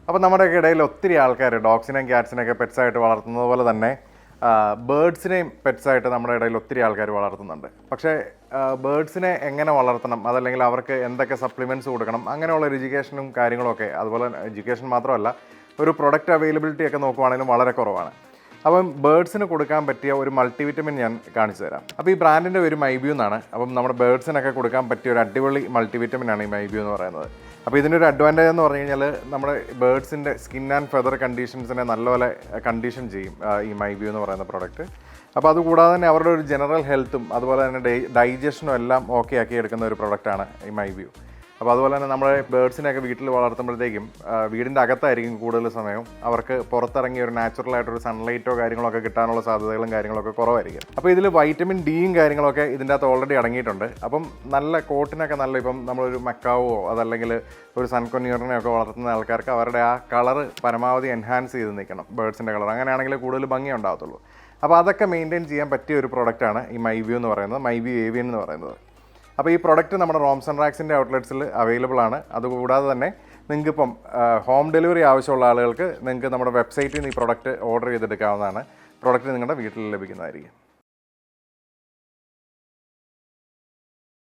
അപ്പോൾ നമ്മുടെയൊക്കെ ഇടയിൽ ഒത്തിരി ആൾക്കാർ ഡോഗ്സിനെയും ക്യാറ്റ്സിനെയൊക്കെ പെറ്റ്സായിട്ട് വളർത്തുന്നത് പോലെ തന്നെ ബേർഡ്സിനെയും പെറ്റ്സായിട്ട് നമ്മുടെ ഇടയിൽ ഒത്തിരി ആൾക്കാർ വളർത്തുന്നുണ്ട്. പക്ഷേ ബേർഡ്സിനെ എങ്ങനെ വളർത്തണം, അതല്ലെങ്കിൽ അവർക്ക് എന്തൊക്കെ സപ്ലിമെൻറ്റ്സ് കൊടുക്കണം, അങ്ങനെയുള്ള ഒരു എഡ്യൂക്കേഷനും കാര്യങ്ങളൊക്കെ, അതുപോലെ എഡ്യൂക്കേഷൻ മാത്രമല്ല ഒരു പ്രൊഡക്റ്റ് അവൈലബിലിറ്റി ഒക്കെ നോക്കുവാണെങ്കിലും വളരെ കുറവാണ്. അപ്പം ബേർഡ്സിന് കൊടുക്കാൻ പറ്റിയ ഒരു മൾട്ടിവിറ്റമിൻ ഞാൻ കാണിച്ചു തരാം. അപ്പോൾ ഈ ബ്രാൻഡിൻ്റെ ഒരു മൈബ്യൂ എന്നാണ്. അപ്പം നമ്മുടെ ബേർഡ്സിനൊക്കെ കൊടുക്കാൻ പറ്റിയ ഒരു അടിപൊളി മൾട്ടിവിറ്റമിനാണ് ഈ മൈബ്യൂ എന്ന് പറയുന്നത്. അപ്പോൾ ഇതിൻ്റെ ഒരു അഡ്വാൻറ്റേജ് എന്ന് പറഞ്ഞു കഴിഞ്ഞാൽ നമ്മുടെ ബേർഡ്സിൻ്റെ സ്കിൻ ആൻഡ് ഫെദർ കണ്ടീഷൻസിനെ നല്ലപോലെ കണ്ടീഷൻ ചെയ്യും ഈ മൈബ്യൂ എന്ന് പറയുന്ന പ്രോഡക്റ്റ്. അപ്പോൾ അതുകൂടാതെ തന്നെ അവരുടെ ഒരു ജനറൽ ഹെൽത്തും അതുപോലെ തന്നെ ഡൈജഷനും എല്ലാം ഓക്കെ ആക്കി എടുക്കുന്ന ഒരു പ്രൊഡക്റ്റാണ് ഈ മൈബ്യൂ. അപ്പോൾ അതുപോലെ തന്നെ നമ്മുടെ ബേർഡ്സിനെയൊക്കെ വീട്ടിൽ വളർത്തുമ്പോഴത്തേക്കും വീടിൻ്റെ അകത്തായിരിക്കും കൂടുതൽ സമയം. അവർക്ക് പുറത്തിറങ്ങി ഒരു നാച്ചുറലായിട്ടൊരു സൺലൈറ്റോ കാര്യങ്ങളൊക്കെ കിട്ടാനുള്ള സാധ്യതകളും കാര്യങ്ങളൊക്കെ കുറവായിരിക്കും. അപ്പോൾ ഇതിൽ വൈറ്റമിൻ ഡിയും കാര്യങ്ങളൊക്കെ ഇതിൻ്റെ അകത്ത് ഓൾറെഡി അടങ്ങിയിട്ടുണ്ട്. അപ്പം നല്ല കോട്ടിനൊക്കെ നല്ല, ഇപ്പം നമ്മളൊരു മക്കാവോ അതല്ലെങ്കിൽ ഒരു സൺകൊന്യൂറിനെയൊക്കെ വളർത്തുന്ന ആൾക്കാർക്ക് അവരുടെ ആ കളറ് പരമാവധി എൻഹാൻസ് ചെയ്ത് നിൽക്കണം, ബേർഡ്സിൻ്റെ കളർ. അങ്ങനെയാണെങ്കിൽ കൂടുതൽ ഭംഗി ഉണ്ടാകത്തുള്ളൂ. അപ്പോൾ അതൊക്കെ മെയിൻറ്റെയിൻ ചെയ്യാൻ പറ്റിയ ഒരു പ്രൊഡക്റ്റാണ് ഈ മൈബ്യൂ എന്ന് പറയുന്നത്, മൈബ്യൂ ഏവിയൻ എന്ന് പറയുന്നത്. അപ്പോൾ ഈ പ്രൊഡക്റ്റ് നമ്മുടെ റോംസ് ആൻഡ് റാക്സിൻ്റെ ഔട്ട്ലെറ്റ്സിൽ അവൈലബിൾ ആണ്. അതുകൂടാതെ തന്നെ നിങ്ങൾക്കിപ്പം ഹോം ഡെലിവറി ആവശ്യമുള്ള ആളുകൾക്ക് നിങ്ങൾക്ക് നമ്മുടെ വെബ്സൈറ്റിൽ നിന്ന് ഈ പ്രൊഡക്റ്റ് ഓർഡർ ചെയ്തെടുക്കാവുന്നതാണ്. പ്രൊഡക്റ്റ് നിങ്ങളുടെ വീട്ടിൽ ലഭിക്കുന്നതായിരിക്കും.